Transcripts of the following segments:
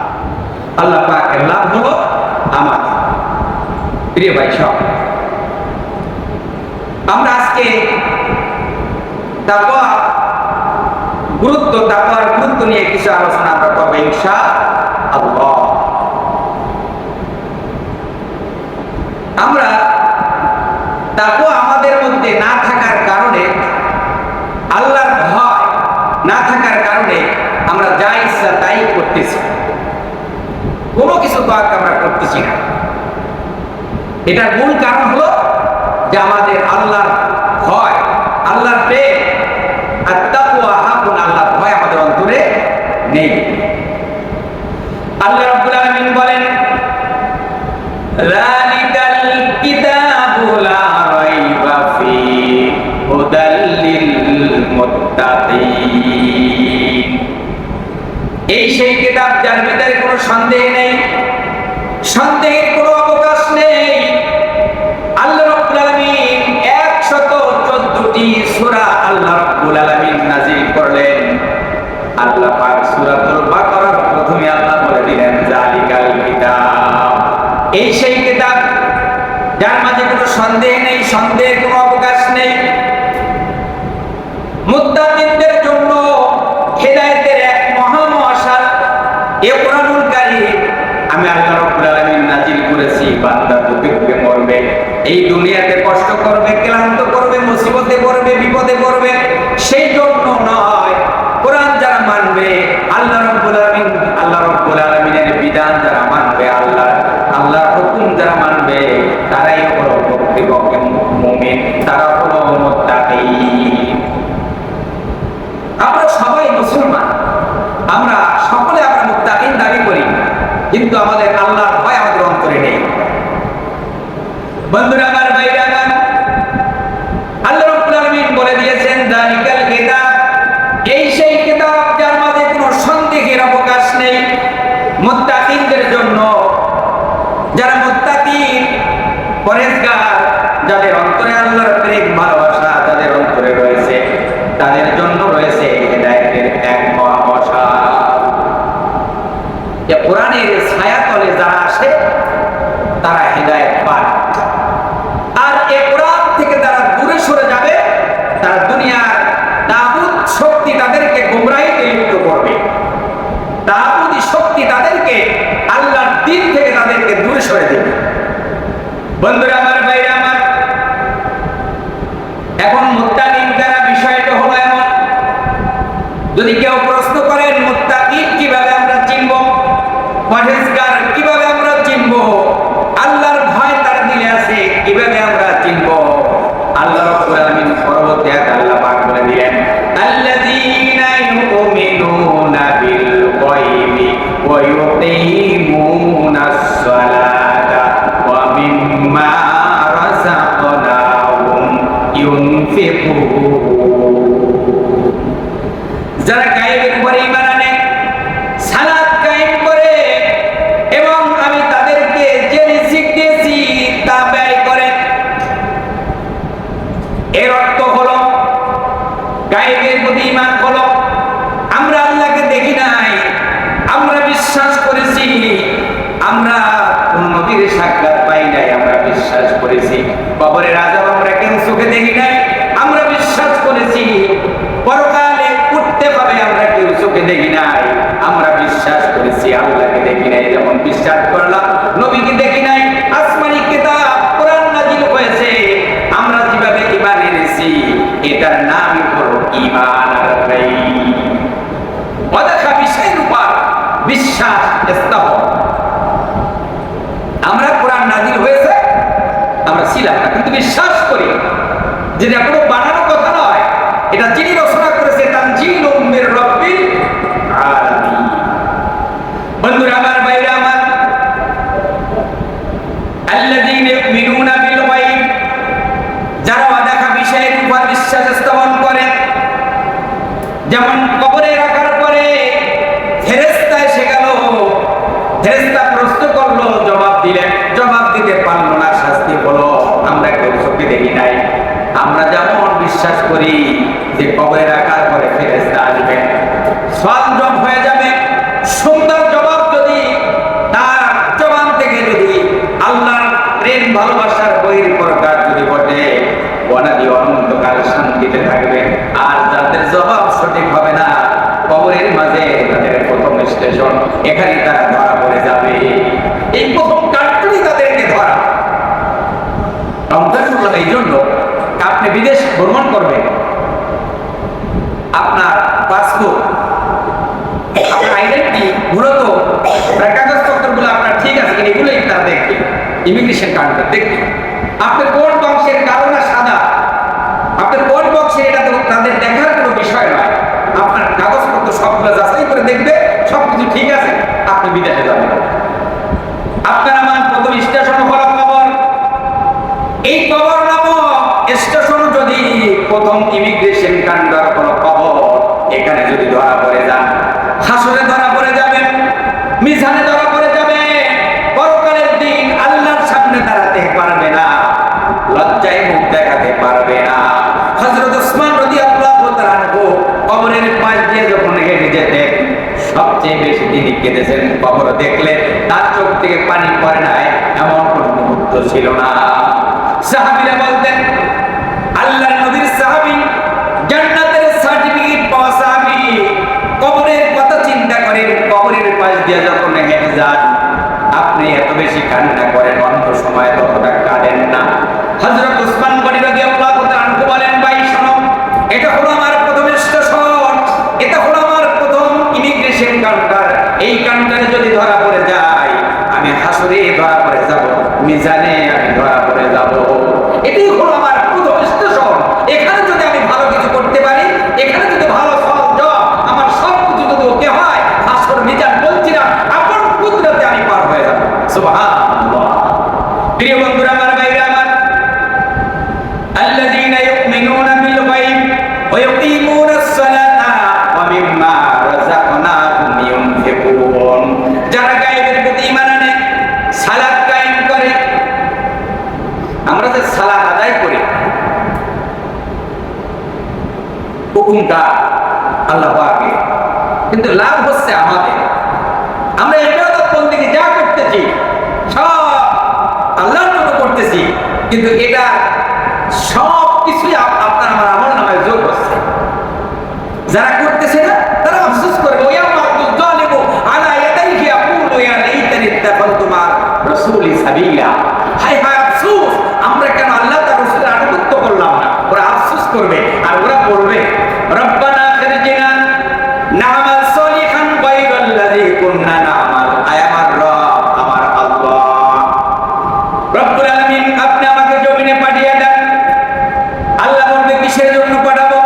আল্লাহ পাকের লাভ হলো আমার। প্রিয় ভাই সব, আমরা আজকে তাকওয়ার গুরুত্ব নিয়ে কিছু আলোচনা আমরা করবো ইনশাআল্লাহ। আমরা তাকওয়া আমাদের মধ্যে না থাকার কারণে, আল্লাহর ভয় না থাকার কারণে আমরা যা ইচ্ছা তাই করতেছি, কোনো কিছু কাজ আমরা করতেছি না। এটার মূল কারণ হলো যে আমাদের আল্লাহর ভয়, আল্লাহর প্রেম আর তাকওয়া হাকুন, আল্লাহর ভয় আমাদের অন্তরে নেই। আল্লাহ রাব্বুল আলামিন বলেন, যালিকাল কিতাবু লা রাইবা ফীহি হুদাল লিল মুত্তাকিন। এই সেই কিতাব যার ভিতরে কোনো সন্দেহ নেই, সন্দেহের কোনো অবকাশ নেই। আল্লাহ রাব্বুল আলামিন 114টি সূরা আল্লাহ রাব্বুল আলামিন নাযিল করলেন। আল্লাহ পাক সূরাতুল বাকারার প্রথমে আল্লাহ বলে দিলেন, যালিকাল কিতাব, এই সেই কিতাব যার মাঝে কোনো সন্দেহ নেই, সন্দেহের কোনো অবকাশ নেই। মুত্তাকিনদের জন্য হিদায়াতের এক মহামহাসার এ কোরআনুল কারীম আমি আল্লাহ রাব্বুল আলামিন নাযিল করেছি। বান্দা দুঃখে মরবে, এই দুনিয়াতে কষ্ট করবে, ক্লান্ত করবে, মুসিবতে পড়বে, বিপদে পড়বে, সেই জন্য নয়। কোরআন যারা মানবে, আল্লাহ রাব্বুল আলামিনের বিধান যারা মানবে, আল্লাহর হুকুম যারা মানবে, তারাই হলো প্রকৃতপক্ষে মুমিন, তারা হলো মুত্তাকিন। আমরা সবাই মুসলমান, আমরা সকলে আমরা মুত্তাকিন দাবি করি, কিন্তু আমাদের আল্লাহর ভয় আমাদের অন্তরে নেই। বন্ধুরা আমার, ভাইরা আমার, আল্লাহ রাব্বুল আলামিন বলে দিয়েছেন, যালিকাল কিতাব, এই সেই কিতাব যার মাঝে কোনো সন্দেহের অবকাশ নেই, মুত্তাকিনদের জন্য। যারা মুত্তাকিন, পরেজগার, যাদের অন্তরে আল্লাহর প্রেম ভালোবাসা যাদের অন্তরে রয়েছে, তাদের জন্য রয়েছে হিদায়াতের এক মহামহাসার। যে কোরআনের ছায়াতলে যারা আসে তারা হিদায়াত পায়, আর এই কোরআন থেকে যারা দূরে সরে যাবে, তারা দুনিয়ার তাগুত শক্তি তাদেরকে গোমরাহিতে লিপ্ত করবে, তাগুতি শক্তি তাদেরকে আল্লাহর দ্বীন থেকে তাদেরকে দূরে সরে দেবে। বন্ধুরা আমার, ভাইরা আমার, এখন মুত্তাকিন যারা, বিষয়টা হলো এমন, যদি কেউ প্রশ্ন করেন মুত্তাকিন কিভাবে আমরা চিনব, পরহেজগার কিভাবে আমরা চিনব, আল্লাহর ভয় তার দিলে আছে কিভাবে আমরা চিনব, আল্লাহ রাব্বুল আলামিন পরবর্তী আয়াতে আল্লাহ পাক বলে দিলেন, আল্লাযীনা ইউমিনুনা বিল গায়বি ওয়া ইউকিমুনাস সালাতা ওয়া মিম্মা রাযাকনাহুম ইউনফিকুন। যারা গায়েবের উপরে ঈমান আনে, সালাত কায়েম করে, এবং আমি তাদেরকে যে রিজিক দিয়েছি তা ব্যয় করে। এর অর্থ হলো গায়েবের প্রতি ঈমান হলো আমরা আল্লাহকে দেখি নাই, আমরা বিশ্বাস করেছি, আমরা কোন নবীর সাক্ষাৎ পাই নাই, আমরা বিশ্বাস করেছি কবরের আযাব আমরা কেউ চোখে দেখি নাই, আমরা বিশ্বাস করেছি পরকালে উঠতে হবে, আমরা কেউ চোখে দেখি নাই, আমরা বিশ্বাস করেছি আল্লাহকে দেখি নাই। যেমন বিশ্বাস করলাম নবীকে দেখি নাই, আসমানি কিতাব কোরআন নাযিল হয়েছে, আমরা যেভাবে ঈমান এনেছি, এটার নামই হলো ঈমান। অদেখা বিষয়ের উপর বিশ্বাস স্থাপন। আমরা কোরআন নাযিল হয়েছে আমরা ছিলাম না, কিন্তু বিশ্বাস করি যে এটা কোনো বানানো কথা নয়, এটা যিনি রচনা করেছে তানজিলুম মির রাব্বিল আলামিন। বন্ধুরা আমার, ভাইরা আমার, আল্লাযীনা ইউমিনুনা বিল গায়ব, যারা অদেখা বিষয়ের উপর বিশ্বাস স্থাপন করে, যেমন কবরে রাখার পরে ফেরেশতা এসে গেল, ফেরেশতা প্রশ্ন করলো, জবাব দিলেন, জবাব দিতে পারলো না, শাস্তি হলো। আমরা কেউ চোখে দেখি নাই, আমরা যেমন বিশ্বাস করি যে কবরে রাখার পরে ফেরেশতা আসবেন, সওয়াল জবাব হয়ে যাবে, সুন্দর জবাব যদি এখানে তারা ধরা পড়ে যাবে। এই প্রথম কান্ট্রি তাদেরকে ধরা। রমজানুল্লাহ এই জন্য আপনি বিদেশ ভ্রমণ করবেন, আপনার পাসপোর্ট, আপনার আইডেন্টি, মূলত কাগজপত্রগুলো আপনার ঠিক আছে কিনা এগুলোই তারা দেখবে। ইমিগ্রেশন কাউন্টার দেখবে আপনার কোন বংশের কালো না সাদা, আপনার কোন বংশের, এটা তো তাদের দেখার কোনো বিষয় নয়। আপনার কাগজপত্র সবগুলো যাচাই করে দেখবে, সবকিছু ঠিক আছে, আপনি বিদেশে যাবেন। আপনার আমার প্রথম স্টেশন হলো কবর। এই কবর নামক স্টেশন যদি প্রথম ইমিগ্রেশন কাউন্টার হলো কবর, এখানে যদি ধরা পড়ে যান, হাসরে ধরা পড়ে যাবেন, মিজানে ধরা পড়ে যাবে, পরকালের দিন আল্লাহর সামনে দাঁড়াতে পারবে না, লজ্জায় মুখ দেখাতে পারবে না। হযরত ওসমান রাদিয়াল্লাহু তাআলা আনহু কবরের পাশ দিয়ে যখন হেঁটে যেতেন, সবচেয়ে বেশি তিনি কেঁদেছেন কবর দেখলে। তার চোখ থেকে পানি পড়ে নাই এমন কোন মুহূর্ত ছিল না। সাহাবীরা বলতেন, আল্লাহর নবীর সাহাবী, জান্নাতের সার্টিফিকেট পাওয়া সাহাবী, কবরের কথা চিন্তা করেন, কবরের পাশ দিয়ে যখন হেঁটে যান আপনি এত বেশি কান্না করেন, অন্য সময় ততটা কাঁদেন না। হযরত ওসমান গনি রাদিয়াল্লাহু তাআলা আনহু বলেন, ভাই শোনো, এটা হলো আমার প্রথম স্টেশন, এটা হলো আমার প্রথম ইমিগ্রেশন কাউন্টার। এই কাউন্টারে যদি ধরা পড়ে যায়, আমি হাসরে ধরা পড়ে যাব, মিজানে আমি ধরা পড়ে যাব। এটাই হলো আমার প্রথম স্টেশন। এখানে যদি আমি ভালো কিছু করতে পারি, এখানে যদি ভালো ফল জব, আমার সব কিছু যদি ওকে হয়, হাসর মিজান বলছি না, আপন কুদরতে আমি পার হয়ে যাব। সুবহানাল্লাহ। প্রিয় বন্ধুরা আমার, ভাইরা আমার, আল্লাযীনা ইউমিনুনা বিল গায়ব ওয়া ইউকিমুনাস সালাতা ওয়া মিম্মা রাযাকনাহুম ইউনফিকুন। যারা গায়বের প্রতি ঈমান আনে, সালাত কায়েম করে। আমরা যে সালাত আদায় করি, হুকুমটা আল্লাহ পাকের, কিন্তু লাভ হচ্ছে আমাদের। আমরা ইবাদত বন্দেগী যা করতেছি সব আল্লাহর জন্য করতেছি, কিন্তু এটা সব কিছুই আপনার আমার আমল নামায় যোগ হচ্ছে। যারা করতেছে না তারা আফসোস করবে, ওয়া মা'দুল যালিমু আলা ইয়াদাইহি ইয়াকুলু ইয়া লাইতানি ইত্তাখাযতু মা রাসূলি সাবিলা। হায় হায় আফসোস, আমরা কেন আল্লাহ তার রাসূলের আনুগত্য করলাম না। ওরা আফসোস করবে আর ওরা বলবে, রব্বানা আখরিজনা না'মাল সালিহান গায়রাল্লাযী কুননা না'মাল। আয় আমার রব, আমার আল্লাহ রব্বুল আলামিন, আপনি আমাকে জমিনে পাঠিয়ে দেন। আল্লাহ বলবে, কিসের জন্য পাঠাবো?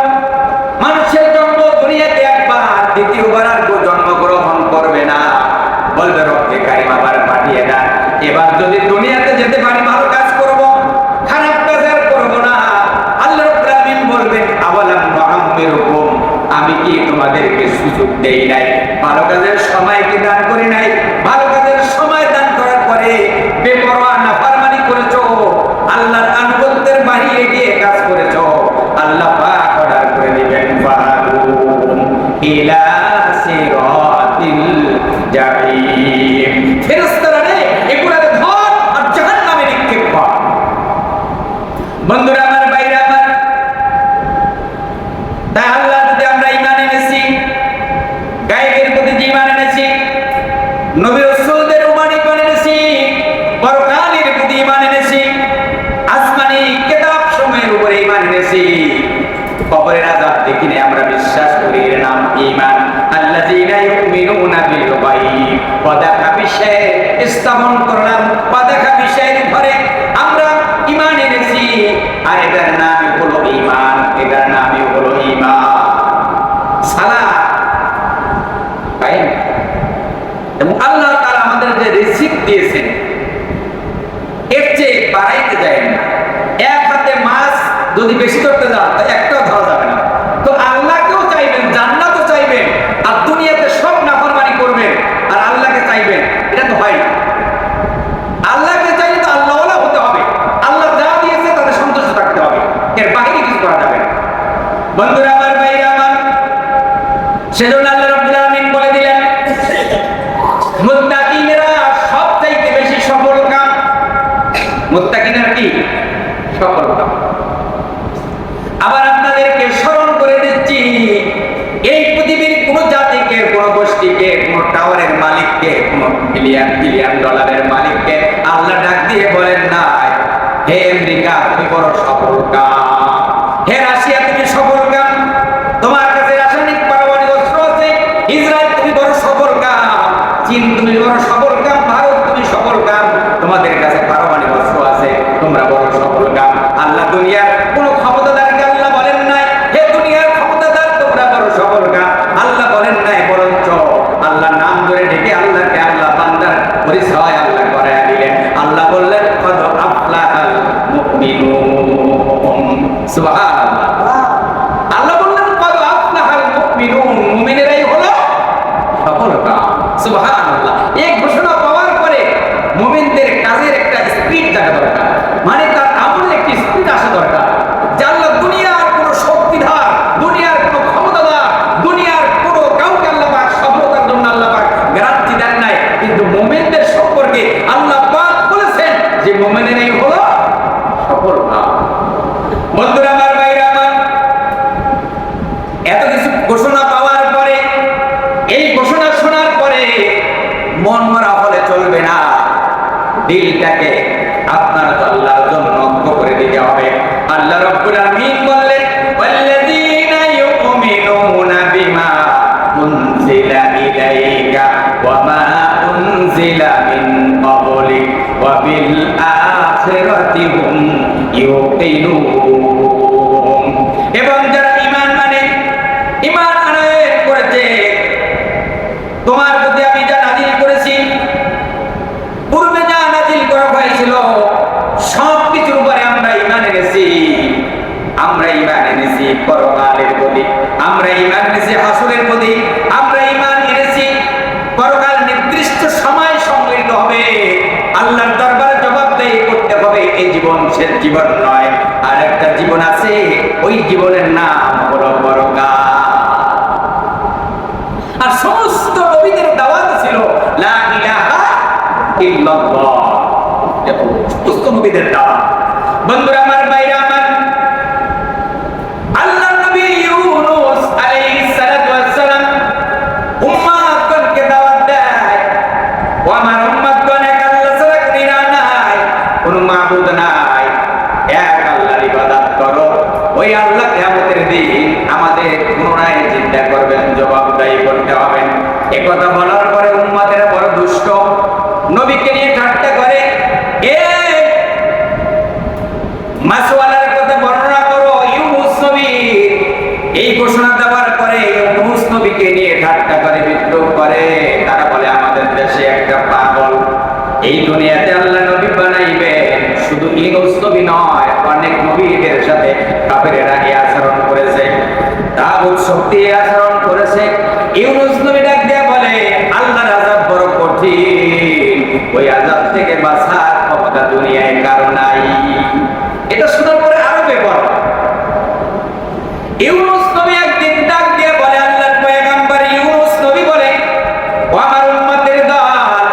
মানুষের জন্ম দুনিয়াতে একবার, দ্বিতীয়বার আর কেউ জন্মগ্রহণ করবে না। বলবে, রব্বে কারীম আবার পাঠিয়ে দেন। এবার যদি দুনিয়াতে যেতে পারি, ভালো কাজ করব, খারাপ কাজ আর করব না। আল্লাহ রাব্বুল আলামিন বলবেন, আওয়ালাম নুআম্মিরুকুম, আমি কি তোমাদেরকে সুযোগ দেই নাই? ভালো কাজের সময় কি দান করি নাই? ভালো কাজের সময় দান করার পরে বেপরোয়া নাফরমানি করেছো, আল্লাহর আনুগত্যের বাহিরে গিয়ে কাজ করেছো, আল্লাহ পাক অর্ডার করে দিবেন, ফাহাদুম ইলা সিরাতিল জাহিম। ফেরেশতারা রে, এগুলোরে ধর আর জাহান্নামে নিক্ষেপ কর। বন্ধুরা আমার, বাইরে আমার, তাই আল্লাহর প্রতি আমরা ঈমান এনেছি, গায়বের প্রতি ঈমান এনেছি, নবী রাসূলদের ঈমান এনেছি, পরকালের প্রতি ঈমান এনেছি, আসমানি কিতাব সমূহের উপরে ঈমান এনেছি, কবরের আযাব দেখিনি আমরা বিশ্বাস করি, এর নাম ঈমান। আল্লাযীনা ইউমিনুনা বিল গায়ব, পদাকা বিষয়ে স্থাপন করলাম, পদাকা বিষয়ের ঘরে আমরা ঈমান এনেছি, আর এটার নাম হলো ঈমান, এটার নামই হলো ঈমান। সালাত কায়েম, এবং আল্লাহ তাআলা আমাদের যে রিজিক দিয়েছেন এর চেয়ে বাড়াইতে যায় না। এক হাতে মাছ যদি বেশি ধরতে যান তো একটাও ধরা যাবে না। তো আল্লাহকেও চাইবেন, জান্নাতও চাইবেন, আর দুনিয়াতে সব নাফরমানি করবেন আর আল্লাহকে চাইবেন, এটা তো হয় না। আল্লাহকে চাইলে তো আল্লাহওয়ালা হতে হবে, আল্লাহ যা দিয়েছে তাতে সন্তুষ্ট থাকতে হবে, এর বাইরে কিছু করা যাবে না। বন্ধুরা আমার, ভাইরা আমার, সেজন্য আল্লাহ রাব্বুল আলামিন বলে দিলেন, মুত্তাকিনেরা সবচাইতে বেশি সফল কাম। মুত্তাকিনেরা কি? সফল কাম। আবার আপনাদেরকে স্মরণ করে দিচ্ছি, এই পৃথিবীর কোন জাতিকে, কোন গোষ্ঠীকে, কোন পাওয়ারের মালিককে, বিলিয়ন বিলিয়ন ডলারের মালিককে আল্লাহ ডাক দিয়ে বলেন না, হে আমেরিকা তুমি বড় সফল কাম, হে রাশিয়া তুমি সফল কাম, তোমার কাছে রাসায়নিক পারমাণবিক অস্ত্র আছে, ইসরায়েল তুমি বড় সফল কাম, চীন তুমি বড় সফল কাম, ভারত তুমি সফল কাম, তোমাদের কাছে পারমাণবিক অস্ত্র আছে, তোমরা বড় সফল কাম। আল্লাহ দুনিয়ার কোন ক্ষমতাদারকে আল্লাহ বলেন নাই হে দুনিয়ার ক্ষমতাদার তোমরা বড় সফল কাম, আল্লাহ বলেন নাই, বরঞ্চ আল্লাহ নাম ধরে ডেকে আল্লাহকে আল্লাহ বান্দার পরিচয় আল্লাহ করায় দিলেন। আল্লাহ বললেন কদ আফলাহাল মুমিনুন, সুবহানাল্লাহ। আল্লাহ বললেন কদ আফলাহাল মুমিনুন, মুমিনেরাই হলো সফল কাম, সুবহানাল্লাহ। এই ঘোষণা পাওয়ার পরে মুমিনদের কাজের একটা স্পিড থাকা দরকার, মানে তার আমলের একটি স্পিড আসা দরকার। যে আল্লাহ দুনিয়ার কোনো শক্তিধর, দুনিয়ার কোনো ক্ষমতাধর, দুনিয়ার কোনো কাউকে আল্লাহ পাক সফলতার জন্য আল্লাহ পাক গ্যারান্টি দেন নাই, কিন্তু মুমিনদের সম্পর্কে আল্লাহ পাক বলেছেন যে মুমিনেরাই হলো সফল কাম। বন্ধুরা আমার, ভাইরা আমার, এত কিছু ঘোষণা পাওয়ার পরে, এই ঘোষণা শোনার পরে মন মরা হলে চলবে না, দিলটাকে আপনার আল্লাহর জন্য অঙ্ক করে দিতে হবে। আল্লাহ রাব্বুল আলামিন বললেন ওয়াল্লাযীনা ইউমিনুনা বিমা উনজিলা ইলাইকা ওয়া মা উনজিলা মিন ক্বাবলিক ওয়া বিল আখিরাতি হুম ইউকিনুন। এবং যারা ঈমান মানে, ঈমান আনয়ন করেছে, তোমার প্রতি আমি যা নাযিল করেছি, পূর্বে যা নাযিল করা হয়েছিল সব কিছুর উপরে আমরা ঈমান এনেছি। আমরা ঈমান এনেছি পরকালের প্রতি, আমরা ঈমান এনেছি হাসরের প্রতি, আমরা ঈমান এনেছি পরকাল নির্দিষ্ট সময় সম্মিলিত হবে, আল্লাহর দরবারে জবাবদেহি করতে হবে। এই জীবন শেষ জীবন নয়, আর একটা জীবন আছে, ওই জীবনের নাম হলো পরকাল। আর সমস্ত নবীদের দাওয়াত ছিল লা ইলাহা ইল্লাল্লাহ, সমস্ত নবীদের দাওয়াত। বন্ধুরা আমার, ভাইরা আমার, আল্লাহর নবী ইউনূস আলাইহিস সালাতু ওয়াস সালাম উম্মাতকে দাওয়াত দেয়, ও আমার উম্মতগণ, এক আল্লাহ ছাড়া কোনো ইলাহ নাই, কোনো মাবুদ নাই, এক আল্লাহর ইবাদত করো। ওই আল্লাহ কিয়ামতের দিন আমাদের পুনরায় চিন্তা করবেন, জবাবদাহি করতে হবে। এই কথা বলার পরে উম্মতেরা বড় দুষ্ট, নবীকে নিয়ে ঠাট্টা করে, এ মাসওয়ালার কথা বর্ণনা করো ইউনূস নবী। এই ঘোষণা দেওয়ার পরে ইউনূস নবীকে নিয়ে ঠাট্টা করে, বিদ্রুপ করে। তারা বলে আমাদের দেশে একটা পাগল, এই দুনিয়াতে আল্লাহ নবী বানাইবেন, শুধু ইউনূস নবী নয়, অনেক নবীদের সাথে কাফেরেরা এই আচরণ করেছে, তাগুত শক্তি এই আচরণ করেছে। ইউনূস নবী ডাক দিয়ে বলে আল্লাহর আযাব বড় কঠিন, ওই আযাব থেকে বাঁচার ক্ষমতা দুনিয়ায় কারো নাই। এটা শোনার পরে আরো বেপরোয়া। ইউনূস নবী একদিন ডাক দিয়ে বলে, আল্লাহর পয়গম্বর ইউনূস নবী বলে, ও আমার উম্মতের দল,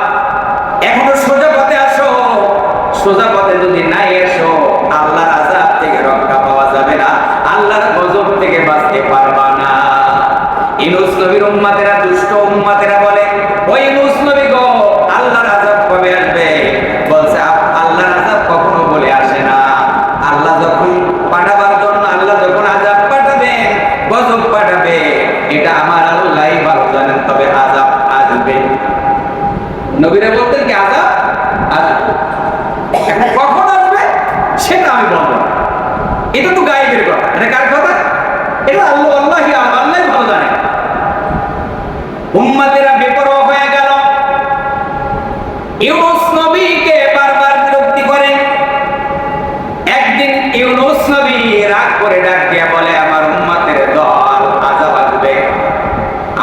এখনো সোজা পথে আসো, সোজা পথে যদি নাই এসো আল্লাহর আযাব থেকে রক্ষা পাওয়া যাবে না, আল্লাহর গজব থেকে বাঁচতে পারবা না। ইউনূস নবীর উম্মতেরা, দুষ্ট উম্মতেরা বলে, ওই ইউনূস নবী গো, আল্লাহর আযাব কবে আসবে? বলছে আল্লাহর আযাব কখনো বলে আসে না, আল্লাহ যখন পাঠাবার জন্য, আল্লাহ যখন আযাব পাঠাবেন, গজব পাঠাবে, এটা আমার আল্লাহই ভালো জানেন, তবে আযাব আসবে। নবীরা বলতেন কি আযাব আসবে, এখন কখন আসবে সেটা আমি বলবো না, এটা তো গায়েবের কথা। এটা কার কথা? এটা আল্লাহ, আল্লাহই ভালো জানেন। উম্মতেরা বেপরোয়া হয়ে গেল, ইউনূস নবীকে বারবার বিরক্তি করে। একদিন ইউনূস নবী রাগ করে ডাক দিয়ে বলে, আমার উম্মতের দল, আযাব আসবে,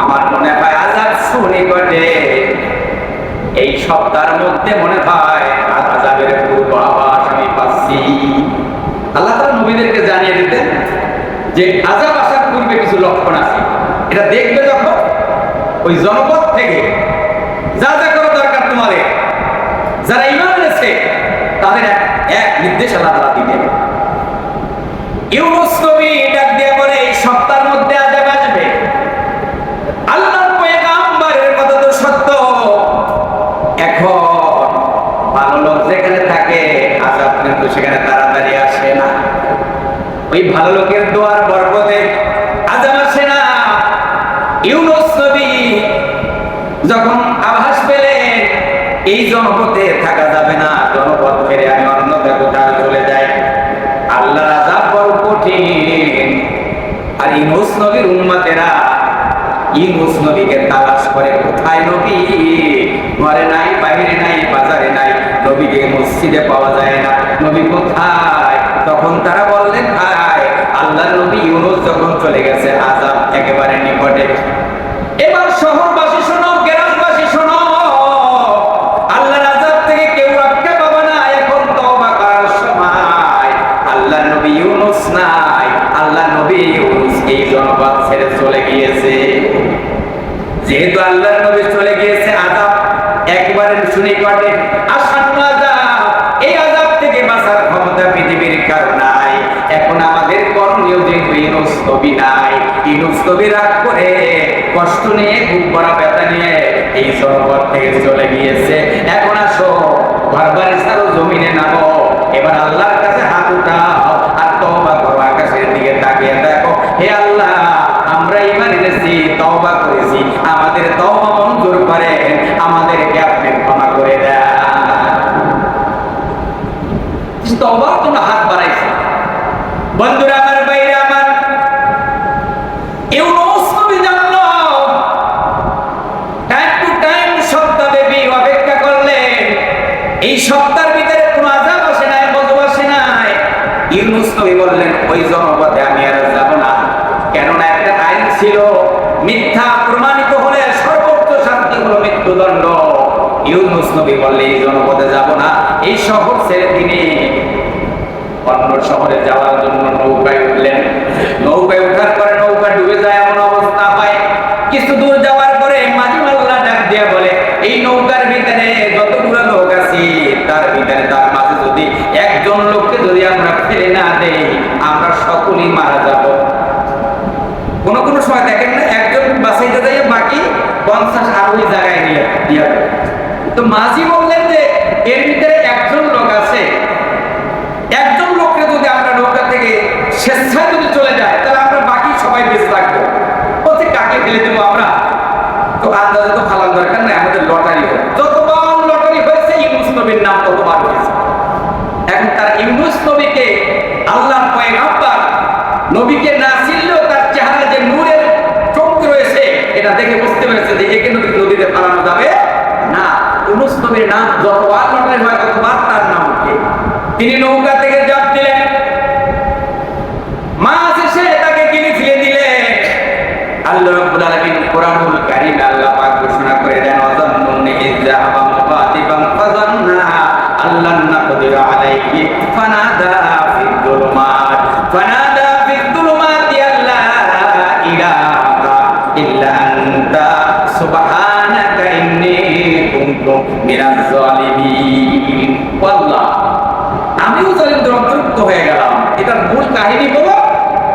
আমার মনে হয় আযাব সুনিকটে, এই সপ্তাহের মধ্যে মনে হয় আযাবের পূর্বাভাস আমি পাচ্ছি। আল্লাহ তাআলা নবীদেরকে জানিয়ে দিতেন যে আযাব আসার পূর্বে কিছু লক্ষণ আছে, এটা দেখবে যখন ওই জনপদ থেকে যা যা করা দরকার তোমাদের, যারা ঈমান এনেছে তাদের এক নির্দেশ আল্লাহ তাআলা দিতেন। ইউনূস নবী ডাক দিয়ে বলে, এই সপ্তাহের মধ্যে আযাব আসবে। আল্লাহর পয়গম্বরের কথা তো সত্য, যেখানে থাকে আযাব কিন্তু সেখানে তাড়াতাড়ি আসে না। ওই ভালো লোকের দোয়ার বরকতে আযাব আসে না। ইউনূস নবী যখন আভাস পেলেন এই জনপদে থাকা যাবে না, জনপদ ছেড়ে আমি অন্যত্র কোথাও চলে যাই, আল্লাহর আযাব বড় কঠিন। আর ইউনূস নবীর উম্মতেরা ইউনূস নবীকে তালাশ করে, কোথায় নবী? ঘরে নাই, বাইরে নাই, বাজারে নাই, নবীকে মসজিদে পাওয়া যায় না, নবী কোথায়? তখন তারা বললেন, হায় আল্লাহর নবী ইউনূস যখন চলে গেছে, আযাব একেবারে নিকটে। এবার শহরবাসী শোনো, গ্রামবাসী শোনো, আল্লাহর আযাব থেকে কেউ রক্ষা পাবে না। এখন তওবা করার সময়। আল্লাহর নবী ইউনূস নাই, আল্লাহর নবী ইউনূস এই জনপদ ছেড়ে চলে গিয়েছে। যেহেতু আল্লাহর নবী চলে গিয়েছে, আযাব একবারে সুনিকটে, আসন্ন আযাব। এই আযাব থেকে বাঁচার ক্ষমতা পৃথিবীর কারো নাই। এখন আমাদের করণীয়, যেহেতু ইউনূস নবী নাই, ইউনূস নবী রাগ করে কষ্ট নিয়ে, বুক ভরা ব্যথা নিয়ে এই জনপদ থেকে চলে গিয়েছে। এখন আসো, ঘরবাড়ি ছাড়ো, জমিনে নামো, এবার আল্লাহর কাছে হাত উঠাও আর তওবা করো। আকাশের দিকে তাকিয়ে দেখো, হে আল্লাহ, আমরা ঈমান এনেছি, তওবা করেছি, আমাদের তওবা মঞ্জুর করেন, আমাদেরকে আপনি ক্ষমা করে দেন। তওবার জন্য হাত বাড়াইছে। বন্ধুরা আমার, বাইরে আমার, ইউনূস নবী জানল টাইম টু টাইম সপ্তাহব্যাপী অপেক্ষা করলেন। এই সপ্তাহের ভিতরে কোনো আযাব আসে নাই, গজব আসে নাই। ইউনূস নবী বললেন, ওই জনপদে আমি আর যাব না, কেননা একটা আইন ছিল, মিথ্যা প্রমাণিত হলে সর্বোচ্চ শাস্তি হলো মৃত্যুদণ্ড। ইউনূস নবী বললেন, এই জনপদে যাব না। এই শহর ছেড়ে তিনি অন্য শহরে যাওয়ার জন্য নৌকায় উঠলেন। নৌকায় ওঠার পরে নৌকা ডুবে যায়, এমন অবস্থা হয়। কিছু দূর যাওয়ার পরে মাঝি আল্লাহ ডাক দিয়ে বলে, এই নৌকার ভিতরে যতগুলো লোক আছে, তার ভিতরে, তার মাঝে যদি একজন লোককে যদি আমরা ফেলে না দেই, আমরা সকলেই মারা যাব। কোন কোন সময় দেখেন না, একজন বাঁচাইতে যাই, বাকি 50 আর ওই জায়গায় নিয়ে দিয়ে। তো মাঝি বললেন যে এর ভিতরে একজন লোক আছে, একজন লোককে যদি আমরা নৌকা থেকে স্বেচ্ছায় যদি চলে যায়, তাহলে আমরা বাকি সবাই বেঁচে থাকবো। বলছে, কাকে ফেলে দেবো আমরা? তো আন্দাজে তো ফালার দরকার নেই, আমাদের লটারি হোক। যতবার লটারি হয়েছে, ইউনূস নবীর নাম ততবার হয়েছে। এখন তার ইউনূস নবীকে আল্লাহর পয়গম্বর, নবীকে না চিনলেও তার চেহারা যে নূরের চমকে রয়েছে, এটা দেখে বুঝতে পেরেছে যে একে নদীতে ফালানো যাবে না। ইউনূস নবীর নাম যতবার লটারি হয়, ততবার তার নাম উঠে। তিনি নৌকা থেকে জাপ দিলেন, মাছ এসে তাকে গিলে ফেলে দিলেন। আল্লাহ রাব্বুল আলামিন কোরআনুল কারীমে আল্লাহ পাক ঘোষণা করে দেন, ওয়াযান্নুনি ইয যাহাবা মুকাতিবান ফাযান্না আল্লান নাকদির আলাইহি ফানাদা ফিদ যুলুমাতি আল্লা ইলাহা ইল্লা আনতা সুবহানাকা ইন্নী কুনতু মিনাজ জালিমিন। আল্লাহ, আমিও জালিমদের অন্তর্ভুক্ত হয়ে গেলাম। এটার মূল কাহিনী হলো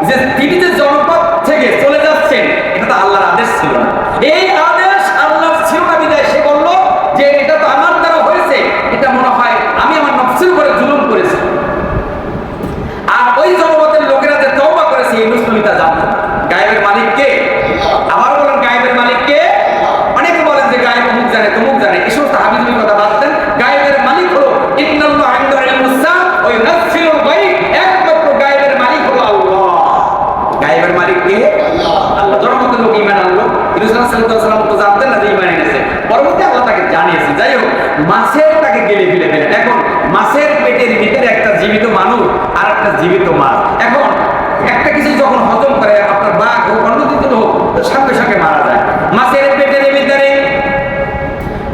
যে তিনি যে জনপদ থেকে চলে যাচ্ছেন, এটা তো আল্লাহর আদেশ ছিল না। এই আদেশ আল্লাহর ছিল না বিধায় সে বলল যে এটা তো আমার দ্বারা হয়েছে, এটা মনে হয় আমি আমার নফসের উপরে জুলুম করেছি। আর ওই জনপদের লোকেরা যে তওবা করেছে, এই মুসলিমটা জানতো গায়েবের মালিক কে। আবার বলেন, গায়েবের মালিক কে? অনেকে বলেন যে গায়েব অমুক জানে, তমুক জানে, এই সমস্ত হাবিজুল কথা বাদ দেন। গায়েবের মালিক হলো ইন্নাল্লাহা ইনদাহু ইলমুস সাআ ওয়া ইউনাজ্জিলুল গায়ব। একমাত্র গায়েবের মালিক হলো আল্লাহ। গায়েবের মালিক কে? আল্লাহ। জনপদের লোক ঈমান আনলো, রাসূল সাল্লাল্লাহু আলাইহি ওয়াসাল্লাম তো জানতেন না যে ঈমান এনেছে, পরবর্তী আল্লাহ তাকে জানিয়েছে। যাই হোক, মাছের তাকে গেলে ফেলে দিলেন। এখন মাছের পেটের ভিতরে একটা জীবিত মানুষ আর একটা জীবিত মাছ, এখন একটা কিছু যখন হজম করে, আপনার বাঘ হোক, অন্য কিছু হোক, সঙ্গে সঙ্গে মারা যায়। মাছের পেটের ভিতরে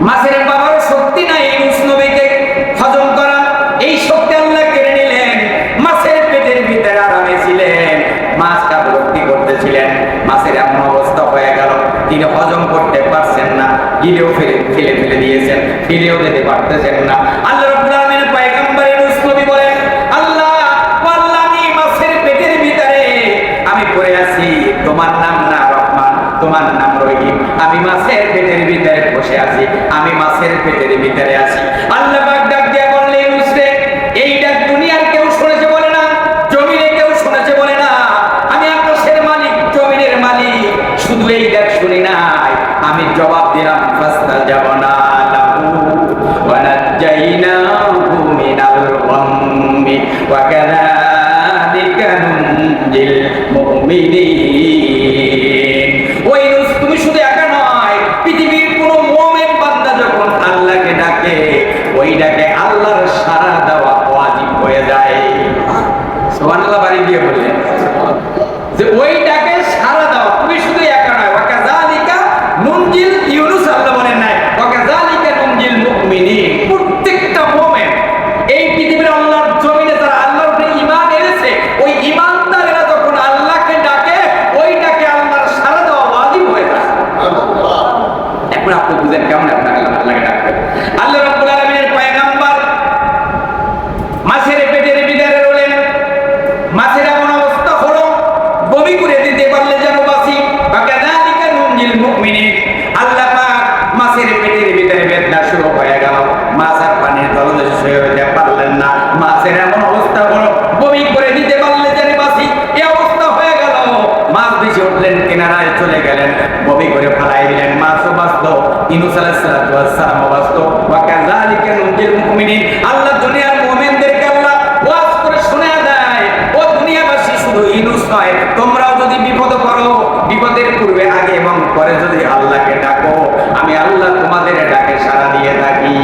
মাছের বাবার শক্তি নাই ইউনূস নবীকে হজম করা, এই শক্তি আল্লাহ কেড়ে নিলেন। মাছের পেটের ভিতরে আরামে ছিলেন, মাছ কাবলতি করতেছিলেন। মাছের এমন অবস্থা হয়ে গেল, তিনি হজম করতে পারছেন না, গিলেও ফেলে দিয়েছেন, ফিরেও যেতে পারতেছেন না। আল্লাহ রাব্বুল আলামিনের পয়গম্বর ইউনূস নবী বলেন, আল্লাহ, আমি মাছের পেটের ভিতরে আমি পড়ে আছি, তোমার নাম না রহমান, তোমার নাম রহিম। আমি মাছের পেটের ভিতরে বসে আছি, আমি মাছের পেটের ভিতরে আছি। আল্লাহ পাক ডাক দিয়ে বললেন, জবাব দিলাম ফাস্তাজাবনা লাহু ওয়া নাজ্জাইনাহু মিনাল গাম্মি ওয়া কাযালিকা নুনজিল মুমিনিন। ওই তুমি শুধু একা নয়, পৃথিবীর কোন মুমিন বান্দা যখন আল্লাহকে ডাকে, ওই ডাকে আল্লাহর সাড়া দেওয়া ওয়াজিব হয়ে যায়। সুবহানাল্লাহ বাড়ি দিয়ে বললেন যে ওই ডাকে সাড়া দাও, তুমি শুধু একা নয়। ওয়া কাযালিকা নুনজিল, ইউনূস আল্লাহ বলেন নাই ওয়া কাযালিকা নুনজিল মুমিনিন। প্রত্যেকটা মুমিন এই পৃথিবীর আল্লাহর জমিনে যারা আল্লাহর উপরে ঈমান এনেছে, ওই ঈমানদারেরা যখন আল্লাহকে ডাকে, ওই ডাকে আল্লাহর সাড়া দেওয়া ওয়াজিব হয়ে যায়। এখন আপনি বুঝেন কেমন আপনি আল্লাহকে ডাকবেন। আল্লাহ রাব্বুল আলামিনের পয়গম্বর মাছের পেটের ভিতরে রইলেন, মাছের এমন অবস্থা হলো বমি করে দিতে পারলে যেন বাঁচি। কাযালিকা নুনজিল মুমিনিন। আল্লাহ পাক মাছের পেটের ভিতরে বেদনা শুরু হয়ে গেল, মাছ আর পানির তলদেশে শুয়ে হইতে পারলেন না। মাছের এমন অবস্থা হলো বমি করে দিতে পারলে যেন বাঁচি, এই অবস্থা হয়ে গেল। মাছ ভেসে উঠলেন, কিনারায় চলে গেলেন, বমি করে ফালাই দিলেন, মাছও বাঁচলো, ইউনূস আলাইহিস সালামও বাঁচলো। ওয়া কাযালিকা নুনজিল মুমিনিন। আল্লাহ দুনিয়ার মুমিনদেরকে আল্লাহ ওয়াজ করে শোনায় দেয়, ও দুনিয়াবাসী শুধু ইউনূস নয়, তোমরাও যদি বিপদে পড়ো, বিপদের পূর্বে আগে এবং পরে যদি আল্লাহকে ডাকো, আমি আল্লাহ তোমাদের ডাকে সাড়া দিয়ে থাকি।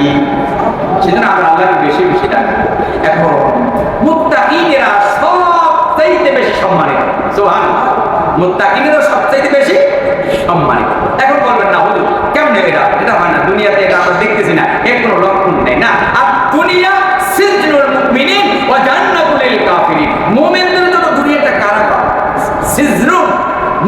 সেজন্য আমরা আল্লাহকে বেশি বেশি ডাকি। এখন মুত্তাকিনেরা সবচাইতে বেশি সম্মানিত। সুবহানাল্লাহ, মুত্তাকিনেরা সবচাইতে বেশি সম্মানিত। এখন বলবেন না হুজুর কেমনে এটা হয় না, দুনিয়াতে এটা আমরা দেখতেছি না, এর কোনো লক্ষণ নেই না। আর দুনিয়া সিজনুল মুমিনিন ওয়া জান্নাতুল লিল কাফিরিন। মুমিনদের জন্য দুনিয়াটা কারাগার, সিজনুল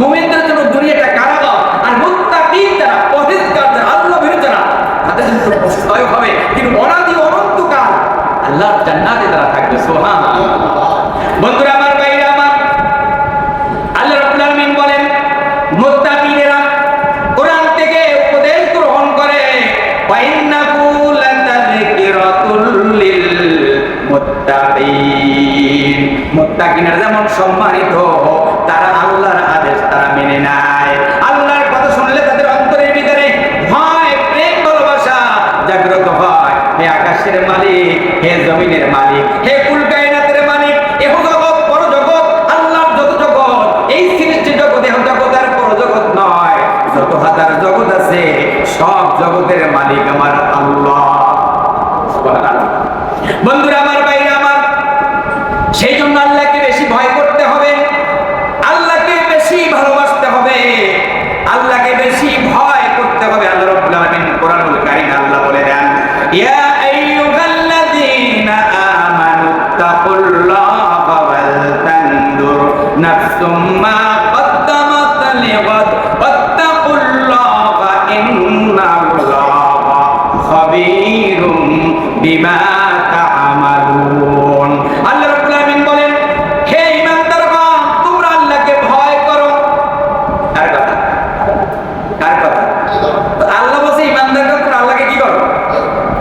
মুমিনদের জন্য দুনিয়াটা কারাগার। আর মুত্তাকিন যারা, পরহেজগার যারা, আল্লাহ ভীরু যারা, তাদের জন্য কষ্টই হবে, কিন্তু অনাদি অনন্তকাল আল্লাহর জান্নাতে তারা থাকবে। সুবহানাল্লাহ। বন্ধুরা আমার, ভাইরা আমার, আল্লাহ রাব্বুল আলামিন বলেন মুত্তাকিনেরা কোরআন থেকে উপদেশ গ্রহণ করে, ওয়া ইন্নাহু লাতাযকিরাতুল লিল মুত্তাকিন। মুত্তাকিনরা যেমন সম্মানিত, তারা আল্লাহর আদেশ তারা মেনে নেয়। আল্লাহর কথা শুনলে তাদের অন্তরের ভিতরে ভয়, প্রেম, ভালোবাসা জাগ্রত হয়। হে আকাশের মালিক, হে জমিনের মালিক, হে কুল কায়নাতের মালিক, এহ জগৎ পরজগৎ, আল্লাহর যত জগৎ, এই সৃষ্টি জগৎ, এহ জগৎ আর পরজগৎ নয়, যত হাজার জগৎ আছে সব জগতের মালিক আমার আল্লাহ। সুবহানাল্লাহ। বন্ধুরা আমার, ভাইরা আমার, সেই জন্য আল্লাহকে বেশি ভয় করতে হবে, আল্লাহকে বেশি ভালোবাসতে হবে, আল্লাহকে বেশি ভয় করতে হবে। আল্লাহ রাব্বুল আলামিন কোরআনুল কারীমে আল্লাহ বলে দেন, ইয়া আইয়ুহাল্লাযীনা আমানুত্তাকুল্লাহা ওয়াল তানজুর নাফসুম মা কদ্দামাত লিগাদ ওয়াত্তাকুল্লাহা ইন্নাল্লাহা খাবীরুম বিমা তা'মালুন। আল্লাহ রাব্বুল আলামিন বলেন, হে ঈমানদারগণ, তোমরা আল্লাহকে ভয় করো। কার কথা? কার কথা? তো আল্লাহ বলছে ঈমানদারগণ তোমরা আল্লাহকে কি করো?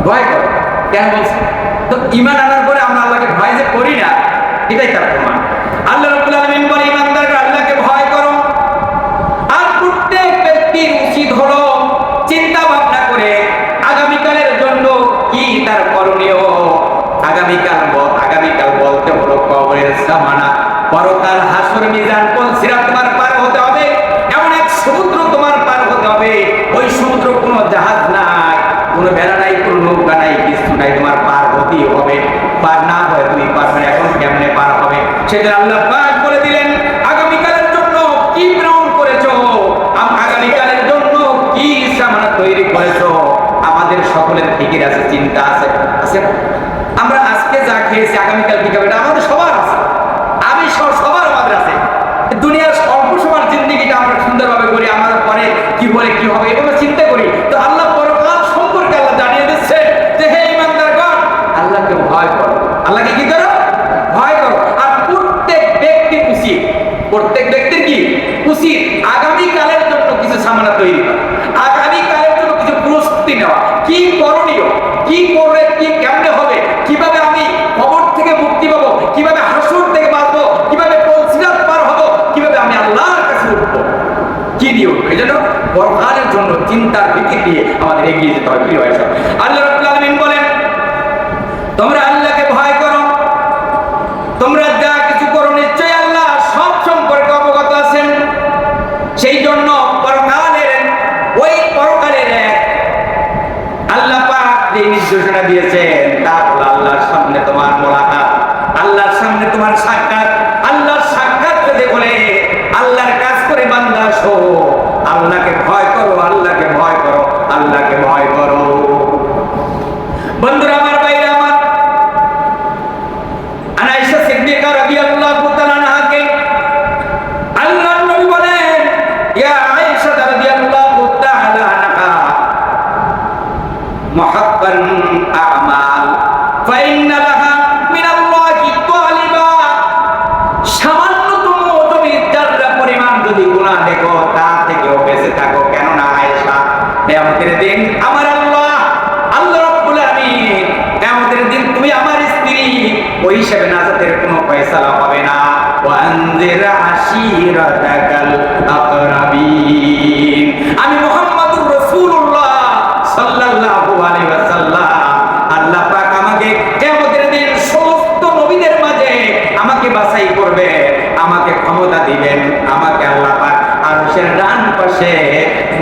ভয় করো। কেন বলছে? তো ঈমান আনার পরে আমরা আল্লাহকে ভয় যে করি না, এটাই তার প্রমাণ। আল্লাহ রাব্বুল আলামিন বলে ঈমানদারগণ আল্লাহকে ভয় করো। আর প্রত্যেক ব্যক্তির উচিত হলো চিন্তা ভাবনা করে আগামীকালের জন্য কি তার করণীয়। আগামীকাল বলতে হলো কবরের জামানা, পরকাল, হাসর, মিজান, কোন সিরাত তোমার পার হতে হবে, এমন এক সমুদ্র তোমার পার হতে হবে। ওই সমুদ্র কোনো জাহাজ নাই, কোনো ভেড়া নাই, কোনো নৌকা নাই, কিছু নাই, তোমার পার হতেই হবে। পার না হয় তুমি পারবে না। এখন কেমনে পার হবে? সেটা আল্লাহ পাক বলে দিলেন, আগামীকালের জন্য কি প্রেরণ করেছো, আগামীকালের জন্য কি সামানা তৈরি করেছো। আমাদের সকলের ফিকির আছে, চিন্তা আছে, আছে। আমরা আজকে যা খেয়েছি আগামীকাল কি খাবে, এটা আমাদের সবার আছে। আমি সবার আমাদের আছে। দুনিয়ার অল্প সময়ের জিন্দেগিটা আমরা সুন্দরভাবে করি, আমার পরে কি বলে কি হবে এভাবে চিন্তা করি। তো আল্লাহ পরকাল সম্পর্কে আল্লাহ জানিয়ে দিচ্ছে যে হে ঈমানদারগণ আল্লাহকে ভয় করো। আল্লাহকে কি করো? ভয় করো। আর প্রত্যেক ব্যক্তির উচিত, প্রত্যেক ব্যক্তির কি উচিত, আগামীকালের জন্য কিছু সামানা তৈরি করা, আগামীকালের জন্য কিছু প্রস্তুতি নেওয়া। কি করণীয়, কি করলে কি কেমনে হবে, কিভাবে আমি কবর থেকে মুক্তি পাবো, কিভাবে হাসর থেকে বাঁচবো, কিভাবে সিরাত পার হবো, কিভাবে আমি আল্লাহর কাছে উঠবো, কি নিয়ম। এই জন্য পরকালের জন্য চিন্তার ভীতি দিয়ে আমাদের এগিয়ে যেতে হবে। প্রিয় ভাই সব, আল্লাহ রাব্বুল আলামিন বলেন, তোমরা আল্লাহকে ভয় করো, তোমরা যা কিছু করো নিশ্চয়ই আল্লাহ সব সম্পর্কে অবগত আছেন। সেই জন্য পরকালের আল্লাহ পাক যে নির্দেশনা দিয়েছেন তা হলো আল্লাহর সামনে তোমার মোলাকাত, আল্লাহর সামনে তোমার সাক্ষাৎ। আল্লাহর সাক্ষাৎ পেতে বলে আল্লাহর কাজ করে বান্দা শো, আল্লাহকে ভয় করো, আল্লাহকে ভয় করো, আল্লাহকে ভয় করো। বন্ধুরা আমার, ভাইরা আমার, আয়েশা সিদ্দিকা রাদিয়াল্লাহু তাআলা আনহাকে আল্লাহর নবী বলেন, ইয়া আয়েশা রাদিয়াল্লাহু তাআলা আনহা, মুহাব্বান আমাল ফাইন্না লাহা মিনাল্লাহি তালিবা। সামান্যতম তুমি যারা পরিমাণ যদি গুনাহ দেখো তা থেকেও বেঁচে থাকো, কেননা আয়েশা কিয়ামতের দিন আমার আল্লাহ রাব্বুল আলামিন কিয়ামতের দিন তুমি আমার স্ত্রী, ওই হিসেবে নাজাতের কোনো ফয়সালা হবে না। ওয়ানজির আশিরাতাকাল আকরাবিন, আমি মুহাম্মদুর রাসূলুল্লাহ সাল্লাল্লাহু আলাইহি ওয়াসাল্লাম, আল্লাহ পাক আমাকে কিয়ামতের দিন সমস্ত নবীদের মাঝে আমাকে বাছাই করবে, আমাকে ক্ষমতা দিবেন, আমাকে আল্লাহ পাক আরশের ডান পাশে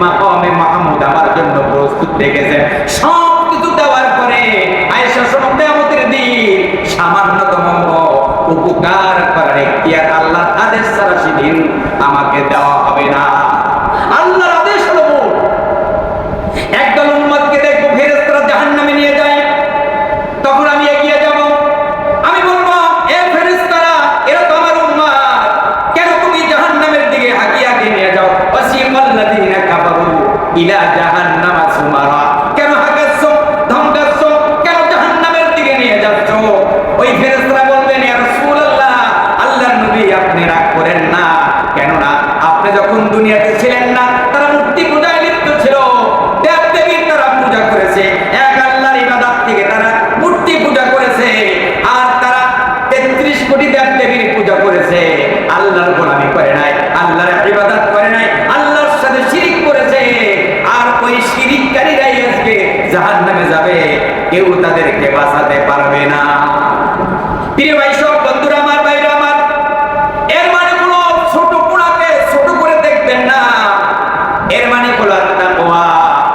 মাকামে মাহমুদ আমার জন্য প্রস্তুত রেখেছেন। সব কিছু দেওয়ার পরে আয়েশা শোনো, কিয়ামতের দিন সামান্যতম উপকার করার ইখতিয়ার আল্লাহর আদেশ ছাড়া সেদিন আমাকে দেওয়া হবে না। আল্লাহর আদেশ হলো একদল উম্মতকে দেখবো ফেরেশতারা জাহান্নামে নিয়ে যায়, তখন আমি এগিয়ে যাব, আমি বলবো, এ ফেরেশতারা, এরা তো আমার উম্মত, কেন তুমি জাহান্নামের দিকে হাকিয়ে নিয়ে যাও? ওয়াসিকাল্লাযীনা কাফারু ইলা জাহান্নামা সুমারা, কেন হাকাচ্ছ, ধমকাচ্ছ, কেন জাহান্নামের দিকে নিয়ে যাচ্ছ? ওই ফেরেশতারা বলবেন, ইয়া রাসূলুল্লাহ, আল্লাহর নবী আপনি রাগ করেন না, কেননা আপনি যখন দুনিয়াতে ছিলেন না তারা মূর্তি পূজায় লিপ্ত ছিল, দেব দেবীর তারা পূজা করেছে, এক আল্লাহর ইবাদত থেকে তারা মূর্তি পূজা করেছে, আর তারা 33 কোটি দেব দেবীর পূজা করেছে, আল্লাহর গোলামি করে নাই, আল্লাহর ইবাদত করে নাই, আল্লাহর সাথে শিরিক করেছে। আর ওই শিরিককারীরাই আজকে জাহান্নামে যাবে, কেউ তাদেরকে বাঁচাতে পারবে না। প্রিয় ভাই সব, বন্ধুরা আমার, ভাইরা আমার, এর মানে হলো ছোট কোণাকে ছোট করে দেখবেন না, এর মানে হলো তাকওয়া,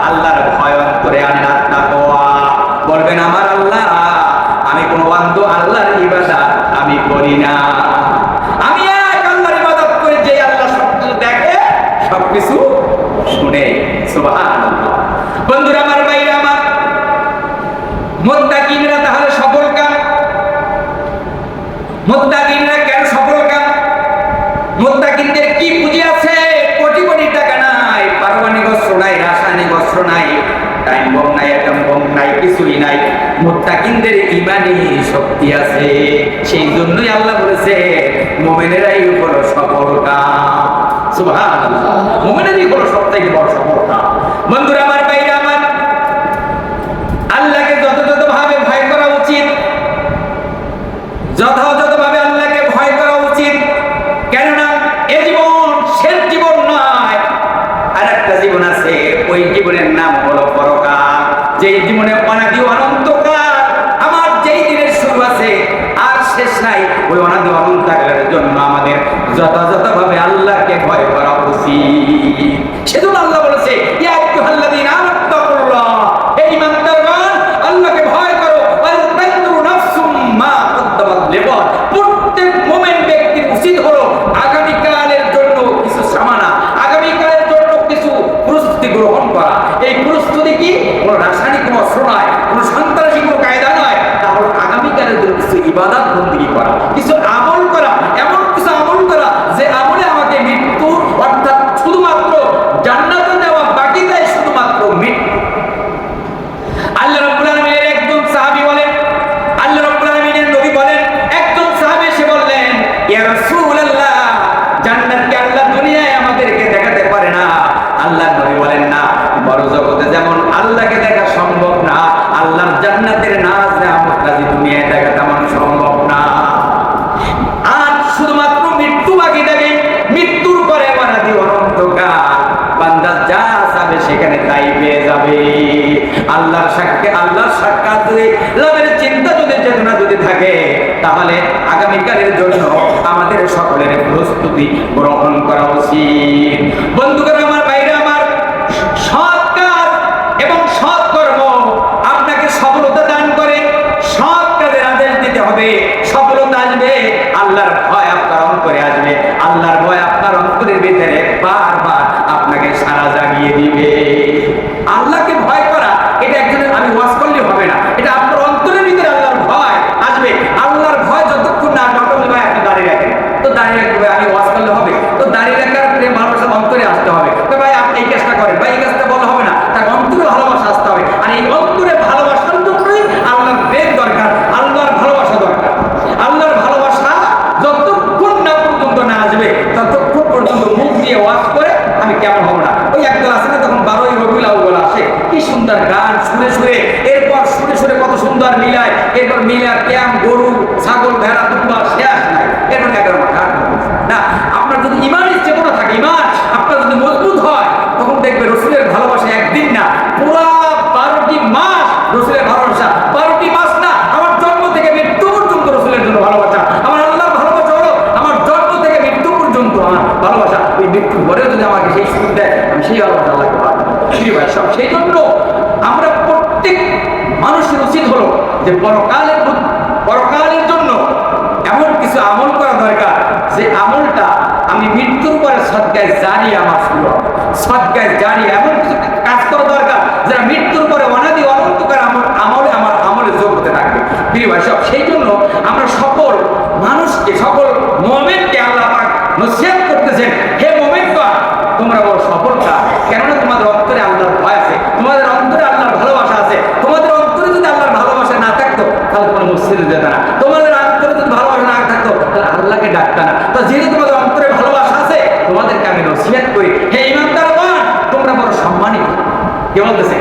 আল্লাহর ভয় অন্তরে আনার তাকওয়া। বলবেন, আমার আল্লাহ, আমি কোন অন্ধ আল্লাহর ইবাদত আমি করি না, আমি এক আল্লাহর ইবাদত করি যে আল্লাহ সবকিছু দেখে, সবকিছু শুনে। সুবহানাল্লাহ। বন্ধুরা আমার, ভাইরা আমার, মুত্তাকিনরা তাহলে সফল কাম। মুত্তাকিনরা কেন সফল কাম? মুত্তাকিনদের কি পুঁজি আছে? কোটি কোটি টাকা নাই, পারমাণবিক অস্ত্র নাই, রাসায়নিক অস্ত্র নাই, টাইম বম নাই, অ্যাটম বম নাই, কিছুই নাই। মুত্তাকিনদের ঈমানি শক্তি আছে, সেই জন্যই আল্লাহ বলেছে মুমিনেরাই হলো সফল কাম। সুবহানাল্লাহ। মুমিনেরই হলো সবথেকে বড় সফল কাম। বন্ধুরা আমার, ভাইরা আমার, আল্লাহকে যথাযথভাবে ভয় করা উচিত, যথাযথভাবে আল্লাহকে ভয় করা উচিত, কেননা এ জীবন শেষ জীবন নয়, আর একটা জীবন আছে, ওই জীবনের নাম হলো পরকাল, যেই জীবনে অনাদি অনন্তকাল, আমার যেই দিনের শুরু আছে আর শেষ নাই, ওই অনাদি অনন্তকালের জন্য আমাদের যথাযথভাবে আল্লাহকে ভয় করা উচিত। সেজন্য আল্লাহ বলেছে, ইয়া আইয়ুহাল্লাযীনা আমানু তাকুল্লাহ, হে ঈমানদারগণ, আল্লাহকে ভয় করো, ওয়াল তানজুরু নাফসুম মা কদ্দামাত লিগাদ। প্রত্যেক মুমিন ব্যক্তির উচিত হলো আগামীকালের জন্য কিছু সামানা, আগামীকালের জন্য কিছু প্রস্তুতি গ্রহণ করা। এই প্রস্তুতি কি? কোনো রাসায়নিক কোনো অস্ত্র নয়, কোনো সন্ত্রাসী কোনো কায়দা নয়, তাহলে আগামীকালের জন্য কিছু ইবাদত বন্দেগী করা, কিছু আমল করা, এমন কিছু আমল করা যে আমলে আমাকে মৃত্যু অর্থাৎ শুধুমাত্র জান্নাতে যাওয়া বাকি দেয়, শুধুমাত্র মৃত্যু। আল্লাহ রাব্বুল আলামিনের একজন সাহাবী বলেন, আল্লাহ রাব্বুল আলামিনের নবী বলেন, একজন সাহাবী এসে বললেন, ইয়া রাসূলুল্লাহ, জান্নাত কি আল্লাহ দুনিয়ায় আমাদেরকে দেখাতে পারে না? আল্লাহর নবী বলেন, না, বড় জগতে যেমন আল্লাহকে দেখা সম্ভব না, আল্লাহর জান্নাতের নাজ নেয়ামত কাজী দুনিয়ায় দেখা তেমন সম্ভব না। সাক্ষাৎ যদি, লাভের চিন্তা যদি, চেতনা যদি থাকে, তাহলে আগামীকালের জন্য আমাদের সকলের প্রস্তুতি গ্রহণ করা উচিত। বন্ধুগণ আমার, বাইরে আমার, সৎ কাজ এবং সৎ কর্ম আপনাকে সফলতা দান করে। সৎ কাজের আদেশ দিতে হবে, সফলতা আসবে। আল্লাহর ভয় আপনার অন্তরে আসবে, আল্লাহর ভয় আপনার অন্তরের ভিতরে বারবার আপনাকে সারা জাগিয়ে দিবে। আল্লাহকে ভয় করা, এটা একজনের আমি ওয়াজ করলে হবে না, এটা আপনার অন্তরের ভিতরে আল্লাহর ভয় আসবে। আল্লাহর ভয় যতক্ষণ না ডক্টর ভাই আপনি দাঁড়িয়ে রাখেন, তো দাঁড়িয়ে রাখবে, আমি ওয়াজ করলে হবে? তো দাঁড়িয়ে রাখার প্রেম ভালোবাসা অন্তরে আসতে হবে। তো ভাই আপনি এই কাজটা করেন, ভাই এই কাজটা বলা হবে না, তার অন্তরে ভালোবাসা আসতে হবে। আর এই অন্তরে ভালোবাসার জন্যই আল্লাহর প্রেম দরকার, আল্লাহর ভালোবাসা দরকার। আল্লাহর ভালোবাসা যতক্ষণ না পর্যন্ত না আসবে, ততক্ষণ পর্যন্ত মুখ দিয়ে ওয়াজ করে আমি কেমন হবো না। ওই একদল আছে না, তখন 12ই রবিউল আউয়াল আসে, কি সুন্দর গান শুনে শুনে, এরপর শুনে শুনে কত সুন্দর মিলায়, এরপর মিলার ক্যাম, গরু, ছাগল, ভেড়া, দুম্বা শেষ নাই, এরপর এগারো গান না। আপনার যদি ইমানের চেতনা থাকে, ইমান আপনার যদি মজবুত হয়, তখন দেখবে রসুলের ভালোবাসা একদিন না, পুরা 12টি মাস রসুলের ভালোবাসা। 12টি মাস না, আমার জন্ম থেকে মৃত্যু পর্যন্ত রসুলের জন্য ভালোবাসা। আমার আল্লাহর ভালোবাসা হলো আমার জন্ম থেকে মৃত্যু পর্যন্ত আমার ভালোবাসা। ওই মৃত্যুর পরেও যদি আমাকে সেই সুখ দেয়, আমি সেই ভালোবাসা আল্লাহকে পাবো। সেই জন্য আমরা প্রত্যেক মানুষের উচিত হলো যে পরকালের জন্য এমন কিছু আমল করা দরকার, যে আমলটা আমি মৃত্যুর পরে সদকায়ে জারিয়া আমার শুরু হবে। সদকায়ে জারিয়া এমন কিছু কাজ করা দরকার, যারা মৃত্যুর পরে অনাদি অনন্তকাল আমার আমলে যোগ হতে থাকবে। প্রিয় ভাই সব, সেই জন্য আমরা সকল মানুষকে, সকল মুমিনকে আল্লাহ পাক নসিহত করতেছেন, হে মুমিনগণ, তোমরা বড় সফল কাজ, কেননা তোমাদের অন্তরে আল্লাহর ভয় আছে, তোমাদের অন্তরে আল্লাহর ভালোবাসা আছে। তোমাদের অন্তরে যদি আল্লাহর ভালোবাসা না থাকতো, তাহলে কোনো মসজিদে যেত না। তোমাদের অন্তরে যদি ভালোবাসা না থাকতো, তাহলে আল্লাহকে ডাকতো না। তো যেহেতু তোমাদের অন্তরে ভালোবাসা আছে, তোমাদেরকে আমি নসিহত করি, হে ঈমানদারগণ, তোমরা বড় সম্মানিত। কে বলতেছে?